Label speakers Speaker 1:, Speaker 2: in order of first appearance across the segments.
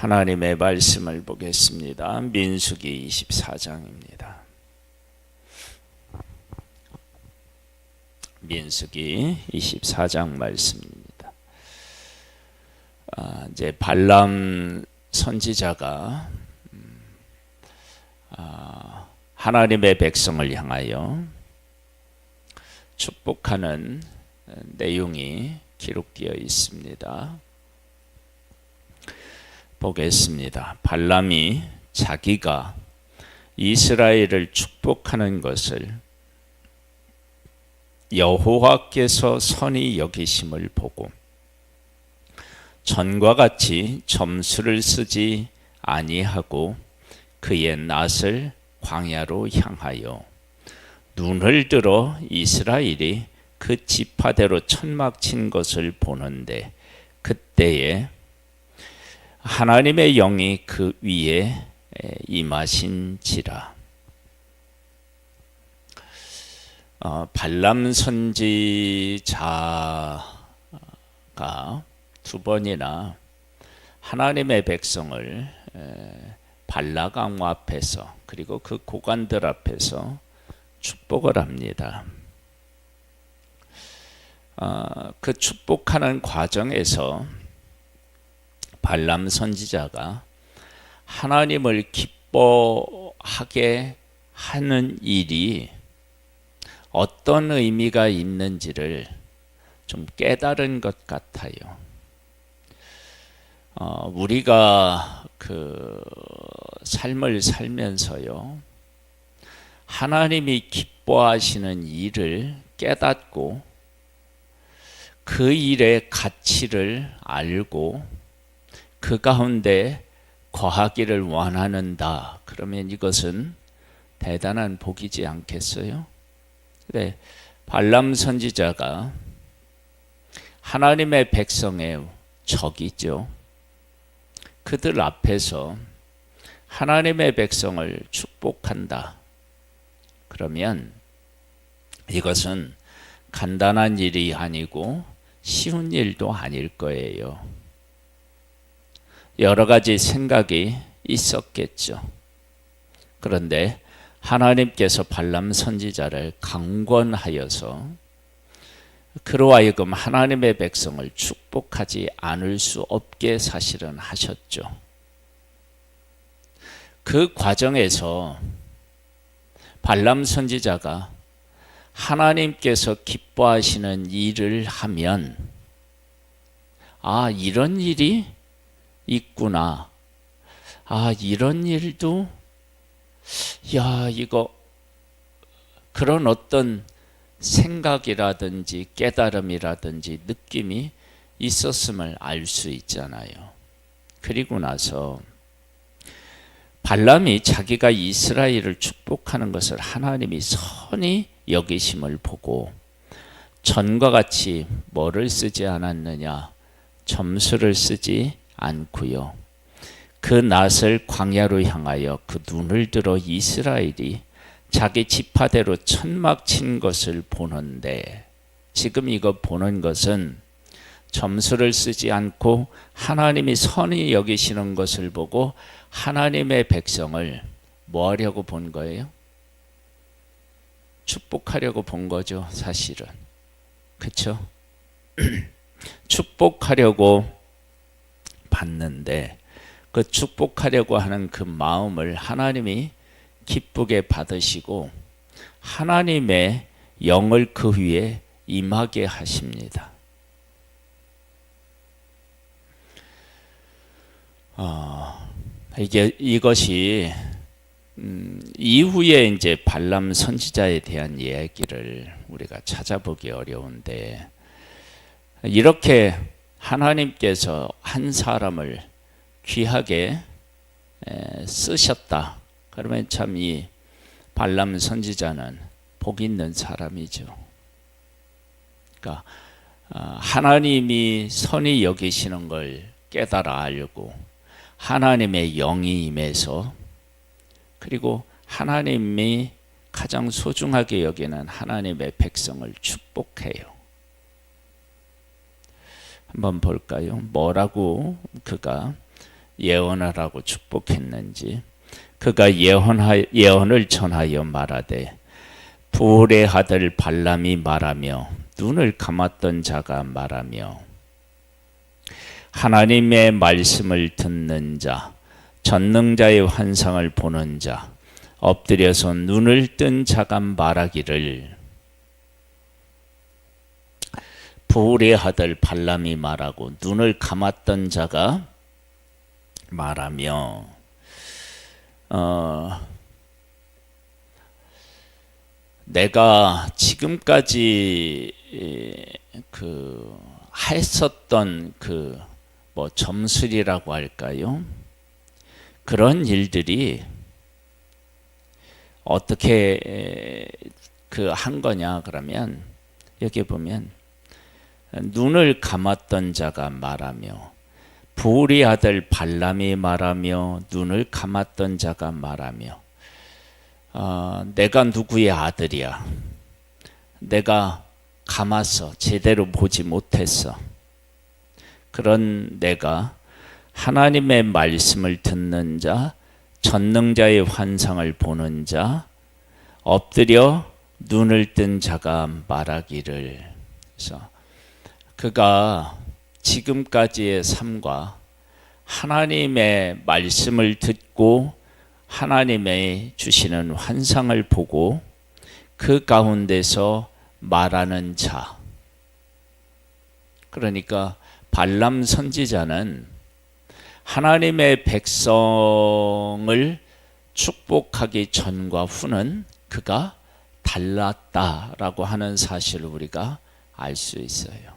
Speaker 1: 하나님의 말씀을 보겠습니다. 민수기 24장입니다. 민수기 24장 말씀입니다. 이제 발람 선지자가 하나님의 백성을 향하여 축복하는 내용이 기록되어 있습니다. 보겠습니다. 발람이 자기가 이스라엘을 축복하는 것을 여호와께서 선히 여기심을 보고 전과 같이 점수를 쓰지 아니하고 그의 낫을 광야로 향하여 눈을 들어 이스라엘이 그 지파대로 천막 친 것을 보는데 그때에 하나님의 영이 그 위에 임하신지라. 발람 선지자가 두 번이나 하나님의 백성을 발라강 앞에서 그리고 그 고관들 앞에서 축복을 합니다. 그 축복하는 과정에서 발람 선지자가 하나님을 기뻐하게 하는 일이 어떤 의미가 있는지를 좀 깨달은 것 같아요. 우리가 그 삶을 살면서요, 하나님이 기뻐하시는 일을 깨닫고 그 일의 가치를 알고 그 가운데 거하기를 원하는다. 그러면 이것은 대단한 복이지 않겠어요? 그래, 발람 선지자가 하나님의 백성의 적이죠. 그들 앞에서 하나님의 백성을 축복한다. 그러면 이것은 간단한 일이 아니고 쉬운 일도 아닐 거예요. 여러 가지 생각이 있었겠죠. 그런데 하나님께서 발람 선지자를 강권하여서 그로 하여금 하나님의 백성을 축복하지 않을 수 없게 사실은 하셨죠. 그 과정에서 발람 선지자가 하나님께서 기뻐하시는 일을 하면 이런 일이 있구나. 이런 일도 이거 그런 어떤 생각이라든지 깨달음이라든지 느낌이 있었음을 알 수 있잖아요. 그리고 나서 발람이 자기가 이스라엘을 축복하는 것을 하나님이 선히 여기심을 보고 전과 같이 뭐를 쓰지 않았느냐? 점수를 쓰지 않고요. 그 낫을 광야로 향하여 그 눈을 들어 이스라엘이 자기 지파대로 천막 친 것을 보는데, 지금 이거 보는 것은 점수를 쓰지 않고 하나님이 선히 여기시는 것을 보고 하나님의 백성을 뭐 하려고 본 거예요? 축복하려고 본 거죠, 사실은. 그렇죠? 축복하려고 봤는데 그 축복하려고 하는 그 마음을 하나님이 기쁘게 받으시고 하나님의 영을 그 위에 임하게 하십니다. 이것이 이후에 이제 발람 선지자에 대한 이야기를 우리가 찾아보기 어려운데, 이렇게 하나님께서 한 사람을 귀하게 쓰셨다. 그러면 참 이 발람 선지자는 복 있는 사람이죠. 그러니까 하나님이 선히 여기시는 걸 깨달아 알고 하나님의 영이 임해서, 그리고 하나님이 가장 소중하게 여기는 하나님의 백성을 축복해요. 한번 볼까요? 뭐라고 그가 예언하라고 축복했는지, 그가 예언을 전하여 말하되 부올의 아들 발람이 말하며 눈을 감았던 자가 말하며 하나님의 말씀을 듣는 자, 전능자의 환상을 보는 자, 엎드려서 눈을 뜬 자가 말하기를. 부올의 아들 발람이 말하고 눈을 감았던 자가 말하며, 내가 지금까지 했었던 점술이라고 할까요? 그런 일들이 어떻게 한 거냐 그러면, 여기 보면 눈을 감았던 자가 말하며, 부올의 아들 발람이 말하며 눈을 감았던 자가 말하며, 내가 누구의 아들이야? 내가 감아서 제대로 보지 못했어. 그런 내가 하나님의 말씀을 듣는 자, 전능자의 환상을 보는 자, 엎드려 눈을 뜬 자가 말하기를. 그래서 그가 지금까지의 삶과 하나님의 말씀을 듣고 하나님의 주시는 환상을 보고 그 가운데서 말하는 자, 그러니까 발람 선지자는 하나님의 백성을 축복하기 전과 후는 그가 달랐다라고 하는 사실을 우리가 알 수 있어요.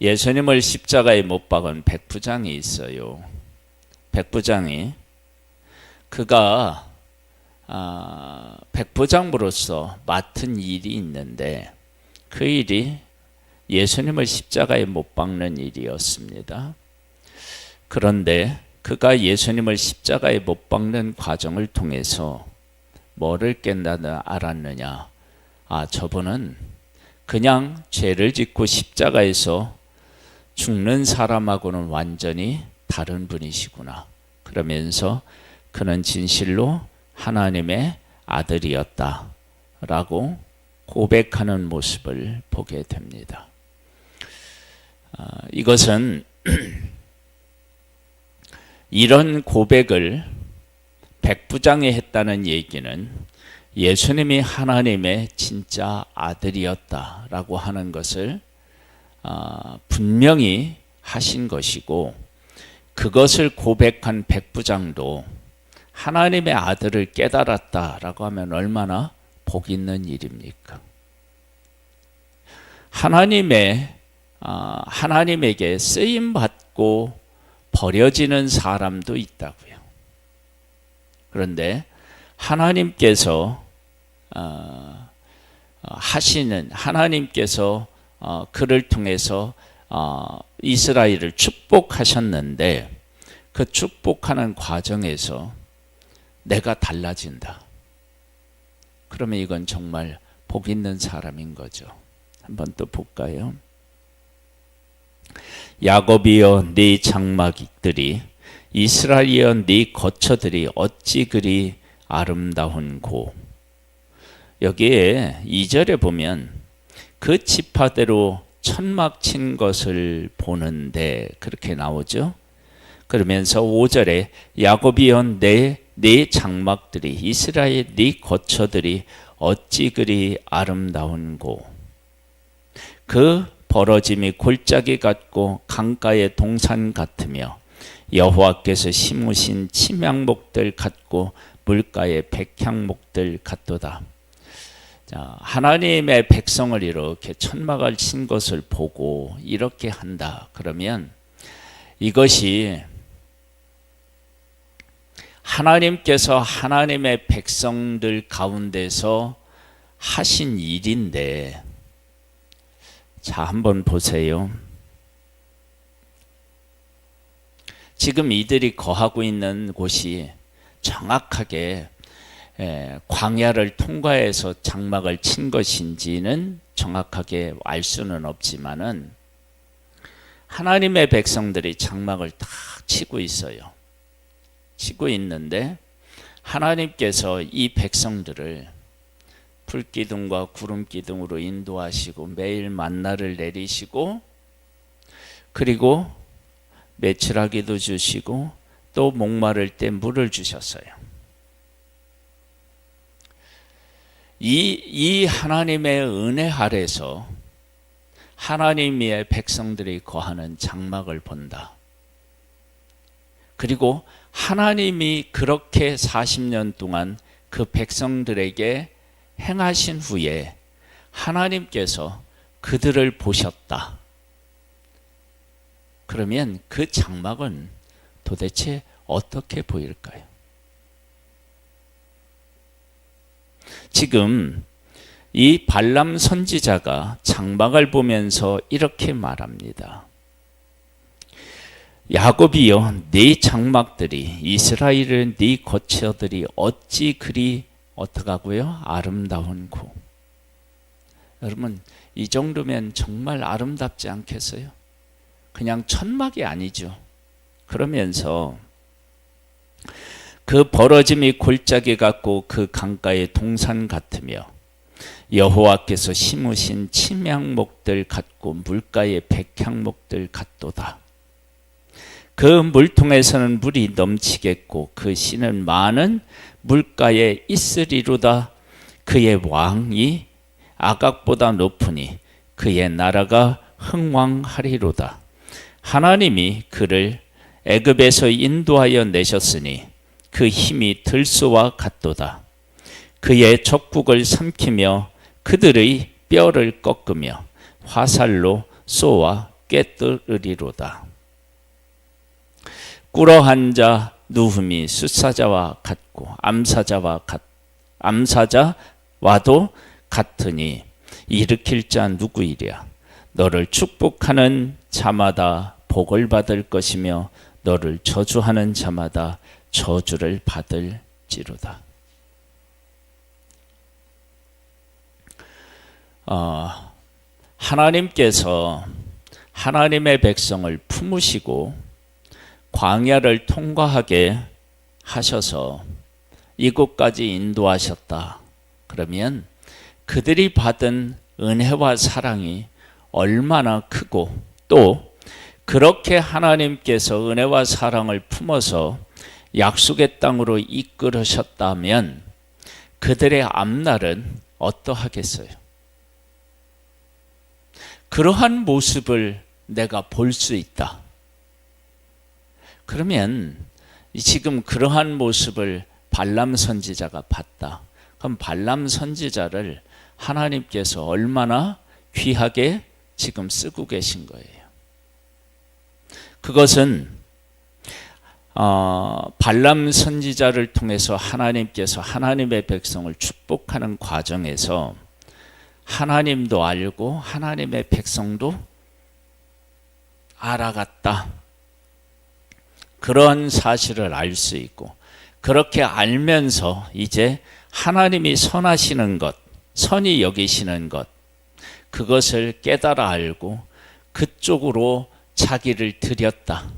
Speaker 1: 예수님을 십자가에 못 박은 백부장이 있어요. 백부장이 그가 백부장으로서 맡은 일이 있는데, 그 일이 예수님을 십자가에 못 박는 일이었습니다. 그런데 그가 예수님을 십자가에 못 박는 과정을 통해서 뭐를 알았느냐? 저분은 그냥 죄를 짓고 십자가에서 죽는 사람하고는 완전히 다른 분이시구나. 그러면서 그는 진실로 하나님의 아들이었다라고 고백하는 모습을 보게 됩니다. 이것은 이런 고백을 백부장이 했다는 얘기는 예수님이 하나님의 진짜 아들이었다라고 하는 것을 분명히 하신 것이고, 그것을 고백한 백부장도 하나님의 아들을 깨달았다라고 하면 얼마나 복 있는 일입니까? 하나님에게 쓰임 받고 버려지는 사람도 있다고요. 그런데 하나님께서 그를 통해서 이스라엘을 축복하셨는데, 그 축복하는 과정에서 내가 달라진다. 그러면 이건 정말 복 있는 사람인 거죠. 한번 또 볼까요? 야곱이여 네 장막들이, 이스라엘이여 네 거처들이 어찌 그리 아름다운고. 여기에 2절에 보면 그 지파대로 천막 친 것을 보는데 그렇게 나오죠. 그러면서 5절에 야곱이여 네 장막들이, 이스라엘 네 거처들이 어찌 그리 아름다운고. 그 벌어짐이 골짜기 같고 강가의 동산 같으며 여호와께서 심으신 침향목들 같고 물가의 백향목들 같도다. 자, 하나님의 백성을 이렇게 천막을 친 것을 보고 이렇게 한다. 그러면 이것이 하나님께서 하나님의 백성들 가운데서 하신 일인데, 자, 한번 보세요. 지금 이들이 거하고 있는 곳이 정확하게 광야를 통과해서 장막을 친 것인지는 정확하게 알 수는 없지만은, 하나님의 백성들이 장막을 탁 치고 있어요. 치고 있는데 하나님께서 이 백성들을 불기둥과 구름기둥으로 인도하시고 매일 만나를 내리시고 그리고 메추라기도 주시고 또 목마를 때 물을 주셨어요. 이 하나님의 은혜 아래서 하나님의 백성들이 거하는 장막을 본다. 그리고 하나님이 그렇게 40년 동안 그 백성들에게 행하신 후에 하나님께서 그들을 보셨다. 그러면 그 장막은 도대체 어떻게 보일까요? 지금 이 발람 선지자가 장막을 보면서 이렇게 말합니다. 야곱이여, 네 장막들이, 이스라엘은 네 거처들이 어찌 그리 어떡하고요? 아름다운고. 여러분, 이 정도면 정말 아름답지 않겠어요? 그냥 천막이 아니죠. 그러면서 그 벌어짐이 골짜기 같고 그 강가의 동산 같으며 여호와께서 심으신 침향목들 같고 물가의 백향목들 같도다. 그 물통에서는 물이 넘치겠고 그 씨는 많은 물가에 있으리로다. 그의 왕이 아각보다 높으니 그의 나라가 흥왕하리로다. 하나님이 그를 애굽에서 인도하여 내셨으니 그 힘이 들소와 같도다. 그의 족국을 삼키며 그들의 뼈를 꺾으며 화살로 쏘아 꿰뚫으리로다. 꿇어한 자 누움이 숫사자와 같고 암사자와도 같으니 일으킬 자 누구이랴. 너를 축복하는 자마다 복을 받을 것이며 너를 저주하는 자마다 저주를 받을지로다. 하나님께서 하나님의 백성을 품으시고 광야를 통과하게 하셔서 이곳까지 인도하셨다. 그러면 그들이 받은 은혜와 사랑이 얼마나 크고 또 그렇게 하나님께서 은혜와 사랑을 품어서 약속의 땅으로 이끌으셨다면 그들의 앞날은 어떠하겠어요? 그러한 모습을 내가 볼 수 있다. 그러면 지금 그러한 모습을 발람 선지자가 봤다. 그럼 발람 선지자를 하나님께서 얼마나 귀하게 지금 쓰고 계신 거예요. 그것은 발람 선지자를 통해서 하나님께서 하나님의 백성을 축복하는 과정에서 하나님도 알고 하나님의 백성도 알아갔다. 그런 사실을 알 수 있고 그렇게 알면서 이제 하나님이 선하시는 것, 선히 여기시는 것, 그것을 깨달아 알고 그쪽으로 자기를 들였다.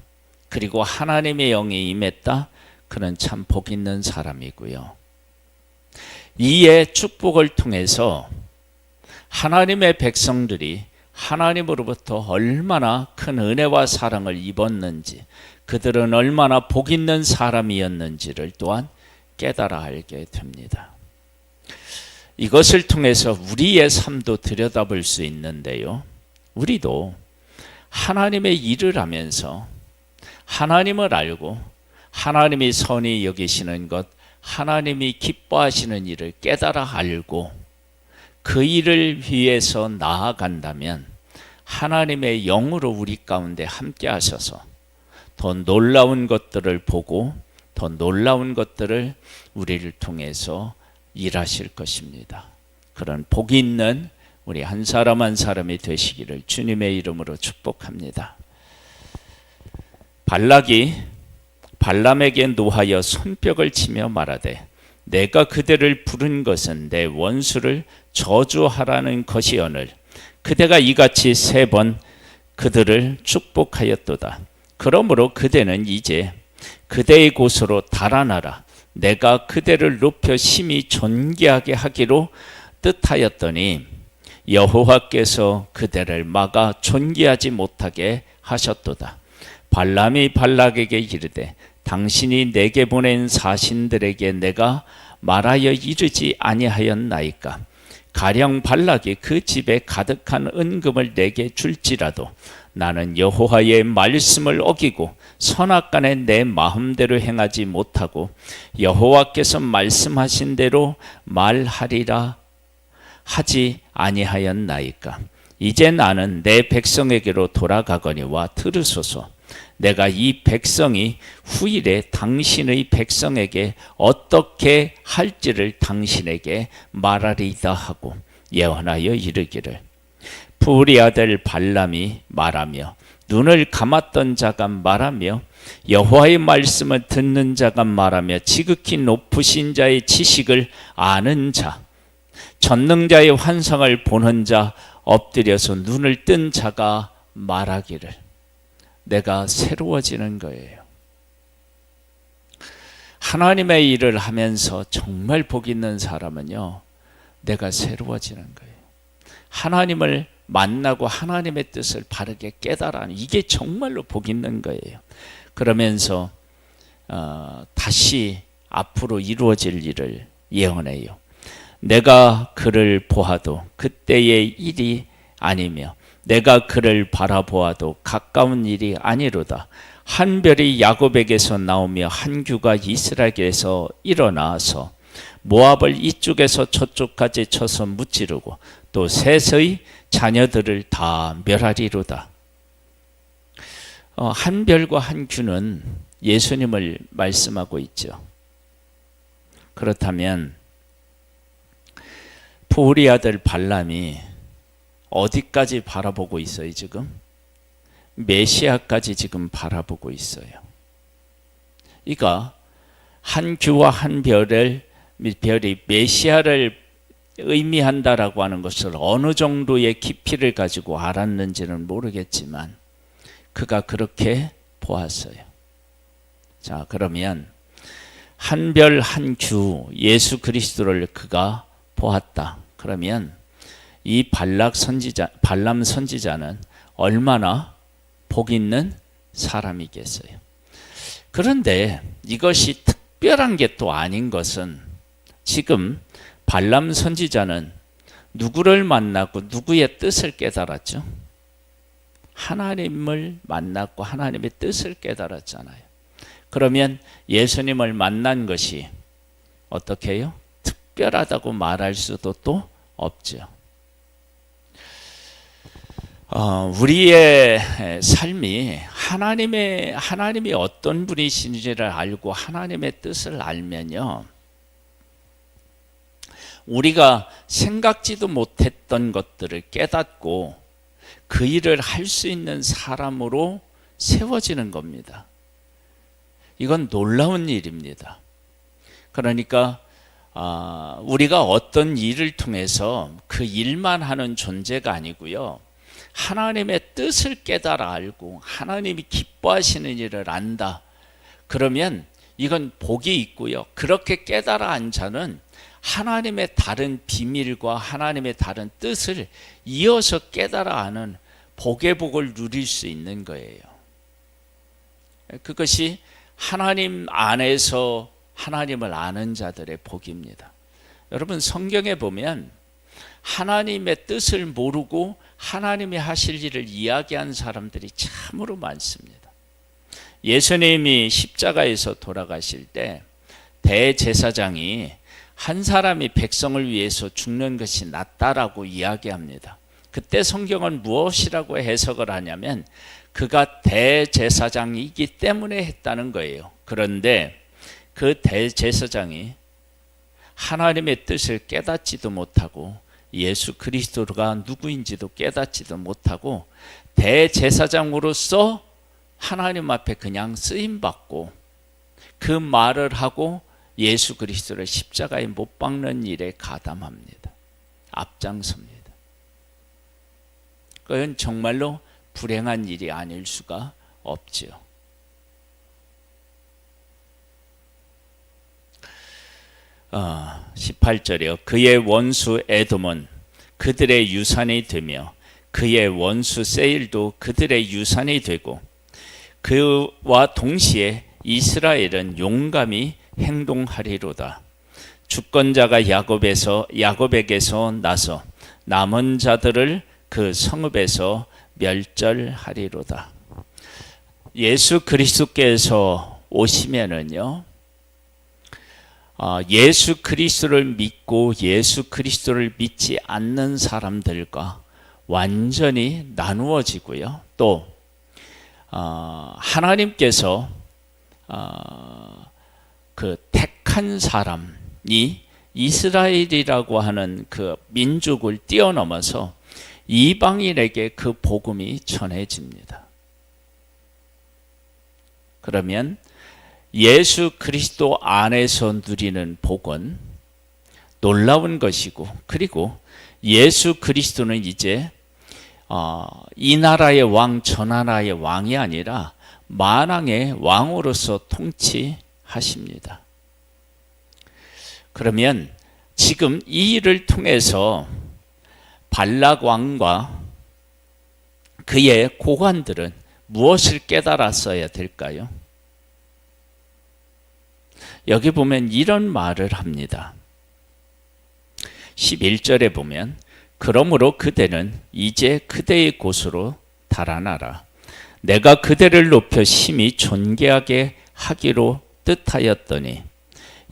Speaker 1: 그리고 하나님의 영이 임했다. 그는 참 복 있는 사람이고요. 이의 축복을 통해서 하나님의 백성들이 하나님으로부터 얼마나 큰 은혜와 사랑을 입었는지, 그들은 얼마나 복 있는 사람이었는지를 또한 깨달아 알게 됩니다. 이것을 통해서 우리의 삶도 들여다볼 수 있는데요. 우리도 하나님의 일을 하면서 하나님을 알고 하나님이 선히 여기시는 것, 하나님이 기뻐하시는 일을 깨달아 알고 그 일을 위해서 나아간다면 하나님의 영으로 우리 가운데 함께 하셔서 더 놀라운 것들을 보고 더 놀라운 것들을 우리를 통해서 일하실 것입니다. 그런 복이 있는 우리 한 사람 한 사람이 되시기를 주님의 이름으로 축복합니다. 발락이 발람에게 노하여 손뼉을 치며 말하되 내가 그들을 부른 것은 내 원수를 저주하라는 것이오늘 그대가 이같이 3번 그들을 축복하였도다. 그러므로 그대는 이제 그대의 곳으로 달아나라. 내가 그대를 높여 심히 존귀하게 하기로 뜻하였더니 여호와께서 그대를 막아 존귀하지 못하게 하셨도다. 발람이 발락에게 이르되 당신이 내게 보낸 사신들에게 내가 말하여 이르지 아니하였나이까. 가령 발락이 그 집에 가득한 은금을 내게 줄지라도 나는 여호와의 말씀을 어기고 선악간에 내 마음대로 행하지 못하고 여호와께서 말씀하신 대로 말하리라 하지 아니하였나이까. 이제 나는 내 백성에게로 돌아가거니와 들으소서. 내가 이 백성이 후일에 당신의 백성에게 어떻게 할지를 당신에게 말하리이다 하고 예언하여 이르기를, 부리 아들 발람이 말하며 눈을 감았던 자가 말하며 여호와의 말씀을 듣는 자가 말하며 지극히 높으신 자의 지식을 아는 자, 전능자의 환상을 보는 자, 엎드려서 눈을 뜬 자가 말하기를, 내가 새로워지는 거예요. 하나님의 일을 하면서 정말 복 있는 사람은요, 내가 새로워지는 거예요. 하나님을 만나고 하나님의 뜻을 바르게 깨달아는, 이게 정말로 복 있는 거예요. 그러면서 다시 앞으로 이루어질 일을 예언해요. 내가 그를 보아도 그때의 일이 아니며 내가 그를 바라보아도 가까운 일이 아니로다. 한 별이 야곱에게서 나오며 한 규가 이스라엘에서 일어나서 모압을 이쪽에서 저쪽까지 쳐서 무찌르고 또 셋의 자녀들을 다 멸하리로다. 한 별과 한 규는 예수님을 말씀하고 있죠. 그렇다면 부리 아들 발람이 어디까지 바라보고 있어요 지금? 메시아까지 지금 바라보고 있어요. 이가 한 규와 한 별이 메시아를 의미한다라고 하는 것을 어느 정도의 깊이를 가지고 알았는지는 모르겠지만 그가 그렇게 보았어요. 자, 그러면 한 별 한 규 예수 그리스도를 그가 보았다. 그러면 이 발람 선지자는 얼마나 복 있는 사람이겠어요. 그런데 이것이 특별한 게 또 아닌 것은 지금 발람 선지자는 누구를 만났고 누구의 뜻을 깨달았죠? 하나님을 만났고 하나님의 뜻을 깨달았잖아요. 그러면 예수님을 만난 것이 어떻게 해요? 특별하다고 말할 수도 또 없죠. 우리의 삶이 하나님이 어떤 분이신지를 알고 하나님의 뜻을 알면요, 우리가 생각지도 못했던 것들을 깨닫고 그 일을 할 수 있는 사람으로 세워지는 겁니다. 이건 놀라운 일입니다. 그러니까 우리가 어떤 일을 통해서 그 일만 하는 존재가 아니고요, 하나님의 뜻을 깨달아 알고 하나님이 기뻐하시는 일을 안다. 그러면 이건 복이 있고요, 그렇게 깨달아 안 자는 하나님의 다른 비밀과 하나님의 다른 뜻을 이어서 깨달아 아는 복의 복을 누릴 수 있는 거예요. 그것이 하나님 안에서 하나님을 아는 자들의 복입니다. 여러분, 성경에 보면 하나님의 뜻을 모르고 하나님이 하실 일을 이야기한 사람들이 참으로 많습니다. 예수님이 십자가에서 돌아가실 때 대제사장이 한 사람이 백성을 위해서 죽는 것이 낫다라고 이야기합니다. 그때 성경은 무엇이라고 해석을 하냐면 그가 대제사장이기 때문에 했다는 거예요. 그런데 그 대제사장이 하나님의 뜻을 깨닫지도 못하고 예수 그리스도가 누구인지도 깨닫지도 못하고 대제사장으로서 하나님 앞에 그냥 쓰임받고 그 말을 하고 예수 그리스도를 십자가에 못 박는 일에 가담합니다. 앞장섭니다. 그건 정말로 불행한 일이 아닐 수가 없지요. 18절이요. 그의 원수 에돔은 그들의 유산이 되며 그의 원수 세일도 그들의 유산이 되고 그와 동시에 이스라엘은 용감히 행동하리로다. 주권자가 야곱에게서 나서 남은 자들을 그 성읍에서 멸절하리로다. 예수 그리스도께서 오시면은요, 예수 그리스도를 믿고 예수 그리스도를 믿지 않는 사람들과 완전히 나누어지고요. 또 하나님께서 그 택한 사람이 이스라엘이라고 하는 그 민족을 뛰어넘어서 이방인에게 그 복음이 전해집니다. 그러면 예수 그리스도 안에서 누리는 복은 놀라운 것이고, 그리고 예수 그리스도는 이제 이 나라의 왕 저 나라의 왕이 아니라 만왕의 왕으로서 통치하십니다. 그러면 지금 이 일을 통해서 발락 왕과 그의 고관들은 무엇을 깨달았어야 될까요? 여기 보면 이런 말을 합니다. 11절에 보면 그러므로 그대는 이제 그대의 곳으로 달아나라. 내가 그대를 높여 심히 존귀하게 하기로 뜻하였더니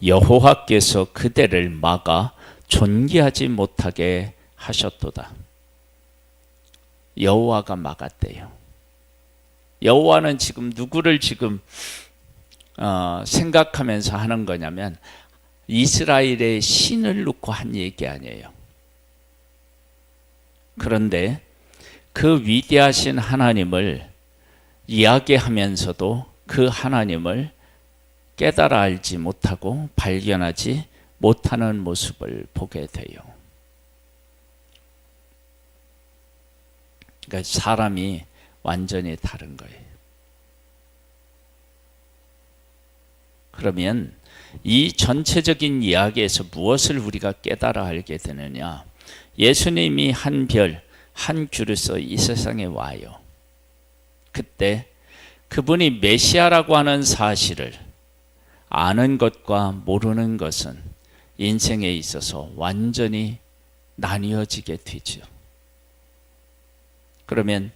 Speaker 1: 여호와께서 그대를 막아 존귀하지 못하게 하셨도다. 여호와가 막았대요. 여호와는 지금 누구를 지금 생각하면서 하는 거냐면 이스라엘의 신을 놓고 한 얘기 아니에요. 그런데 그 위대하신 하나님을 이야기하면서도 그 하나님을 깨달아 알지 못하고 발견하지 못하는 모습을 보게 돼요. 그러니까 사람이 완전히 다른 거예요. 그러면 이 전체적인 이야기에서 무엇을 우리가 깨달아 알게 되느냐? 예수님이 한 별, 한 규로서 이 세상에 와요. 그때 그분이 메시아라고 하는 사실을 아는 것과 모르는 것은 인생에 있어서 완전히 나뉘어지게 되죠. 그러면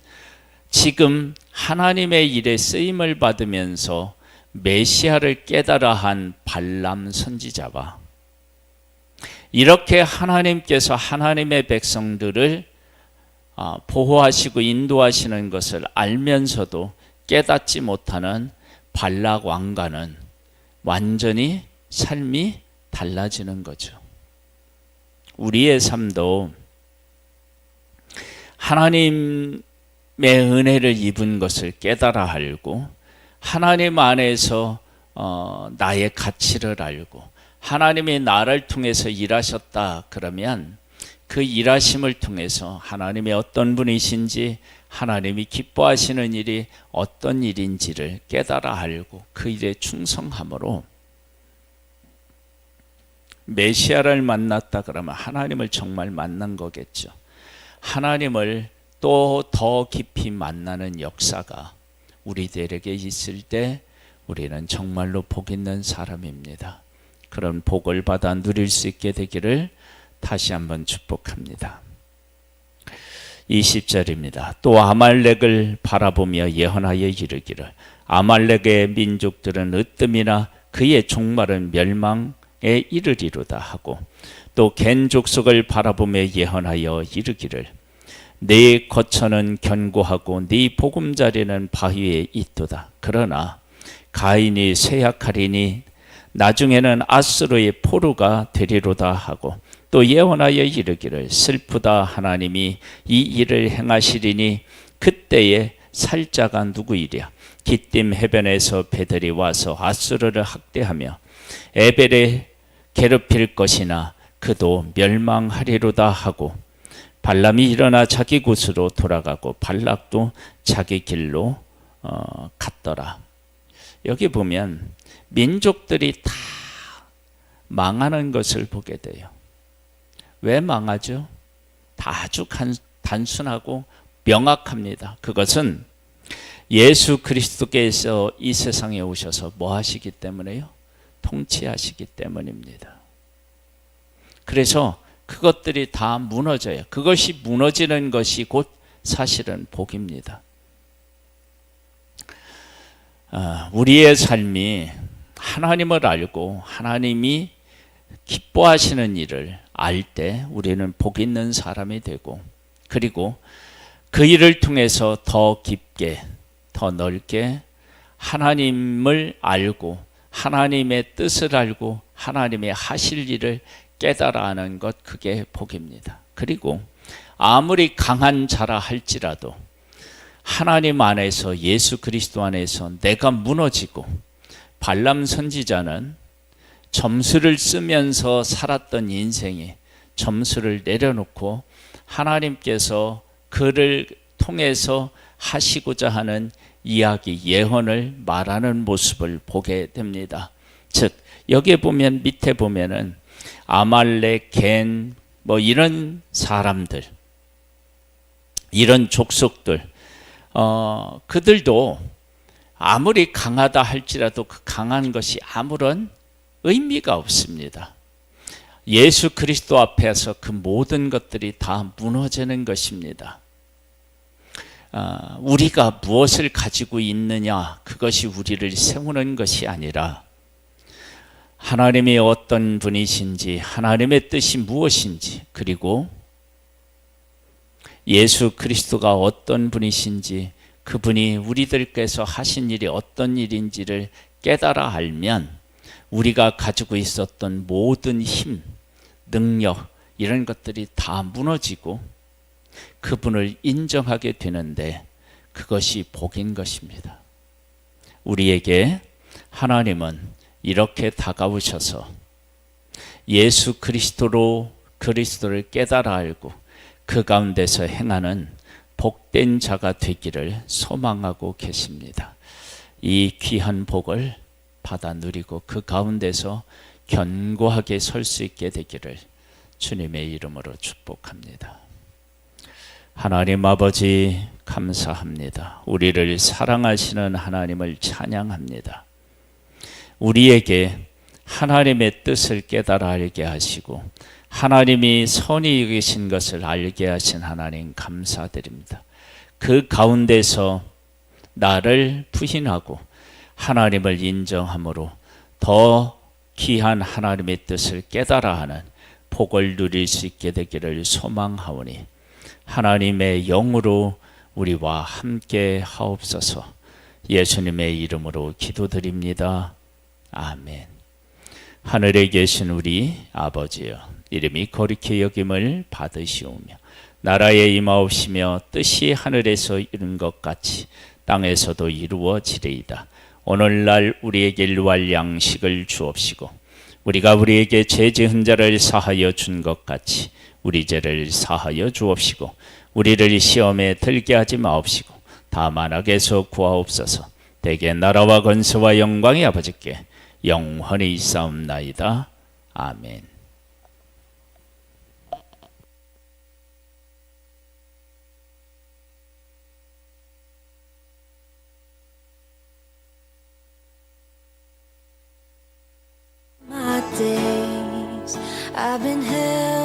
Speaker 1: 지금 하나님의 일에 쓰임을 받으면서 메시아를 깨달아 한 발람 선지자와 이렇게 하나님께서 하나님의 백성들을 보호하시고 인도하시는 것을 알면서도 깨닫지 못하는 발락 왕과는 완전히 삶이 달라지는 거죠. 우리의 삶도 하나님의 은혜를 입은 것을 깨달아 알고 하나님 안에서 나의 가치를 알고 하나님이 나를 통해서 일하셨다 그러면 그 일하심을 통해서 하나님이 어떤 분이신지 하나님이 기뻐하시는 일이 어떤 일인지를 깨달아 알고 그 일에 충성함으로 메시아를 만났다 그러면 하나님을 정말 만난 거겠죠. 하나님을 또 더 깊이 만나는 역사가 우리들에게 있을 때 우리는 정말로 복 있는 사람입니다. 그런 복을 받아 누릴 수 있게 되기를 다시 한번 축복합니다. 20절입니다. 또 아말렉을 바라보며 예언하여 이르기를 아말렉의 민족들은 으뜸이나 그의 종말은 멸망에 이르리로다 하고 또 겐 족속을 바라보며 예언하여 이르기를 네 거처는 견고하고 네 보금자리는 바위에 있도다. 그러나 가인이 쇠약하리니 나중에는 아수르의 포로가 되리로다 하고 또 예언하여 이르기를 슬프다 하나님이 이 일을 행하시리니 그때에 살자가 누구이랴. 기띔 해변에서 배들이 와서 아수르를 학대하며 에벨에 괴롭힐 것이나 그도 멸망하리로다 하고 발람이 일어나 자기 곳으로 돌아가고 발락도 자기 길로 갔더라. 여기 보면 민족들이 다 망하는 것을 보게 돼요. 왜 망하죠? 다 아주 단순하고 명확합니다. 그것은 예수 그리스도께서 이 세상에 오셔서 뭐 하시기 때문에요? 통치하시기 때문입니다. 그래서 그것들이 다 무너져요. 그것이 무너지는 것이 곧 사실은 복입니다. 우리의 삶이 하나님을 알고 하나님이 기뻐하시는 일을 알 때 우리는 복 있는 사람이 되고, 그리고 그 일을 통해서 더 깊게 더 넓게 하나님을 알고 하나님의 뜻을 알고 하나님의 하실 일을 깨달아 하는 것, 그게 복입니다. 그리고 아무리 강한 자라 할지라도 하나님 안에서, 예수 그리스도 안에서 내가 무너지고, 발람 선지자는 점수를 쓰면서 살았던 인생에 점수를 내려놓고 하나님께서 그를 통해서 하시고자 하는 이야기, 예언을 말하는 모습을 보게 됩니다. 즉 여기에 보면, 밑에 보면은 아말렉, 겐, 뭐 이런 사람들, 이런 족속들, 그들도 아무리 강하다 할지라도 그 강한 것이 아무런 의미가 없습니다. 예수 그리스도 앞에서 그 모든 것들이 다 무너지는 것입니다. 우리가 무엇을 가지고 있느냐, 그것이 우리를 세우는 것이 아니라 하나님이 어떤 분이신지, 하나님의 뜻이 무엇인지, 그리고 예수 그리스도가 어떤 분이신지, 그분이 우리들께서 하신 일이 어떤 일인지를 깨달아 알면 우리가 가지고 있었던 모든 힘, 능력, 이런 것들이 다 무너지고 그분을 인정하게 되는데, 그것이 복인 것입니다. 우리에게 하나님은 이렇게 다가오셔서 예수 그리스도를 깨달아 알고 그 가운데서 행하는 복된 자가 되기를 소망하고 계십니다. 이 귀한 복을 받아 누리고 그 가운데서 견고하게 설 수 있게 되기를 주님의 이름으로 축복합니다. 하나님 아버지, 감사합니다. 우리를 사랑하시는 하나님을 찬양합니다. 우리에게 하나님의 뜻을 깨달아 알게 하시고 하나님이 선히 여기신 것을 알게 하신 하나님 감사드립니다. 그 가운데서 나를 부인하고 하나님을 인정함으로 더 귀한 하나님의 뜻을 깨달아 하는 복을 누릴 수 있게 되기를 소망하오니 하나님의 영으로 우리와 함께 하옵소서. 예수님의 이름으로 기도드립니다. 아멘. 하늘에 계신 우리 아버지여, 이름이 거룩히 여김을 받으시오며 나라에 임하옵시며 뜻이 하늘에서 이룬 것 같이 땅에서도 이루어지리이다. 오늘날 우리에게 일용할 양식을 주옵시고 우리가 우리에게 죄 지은 자를 사하여 준 것 같이 우리 죄를 사하여 주옵시고 우리를 시험에 들게 하지 마옵시고 다만 악에서 구하옵소서. 대개 나라와 권세와 영광이 아버지께 영원히 있사옵나이다. 아멘.
Speaker 2: My days I've been held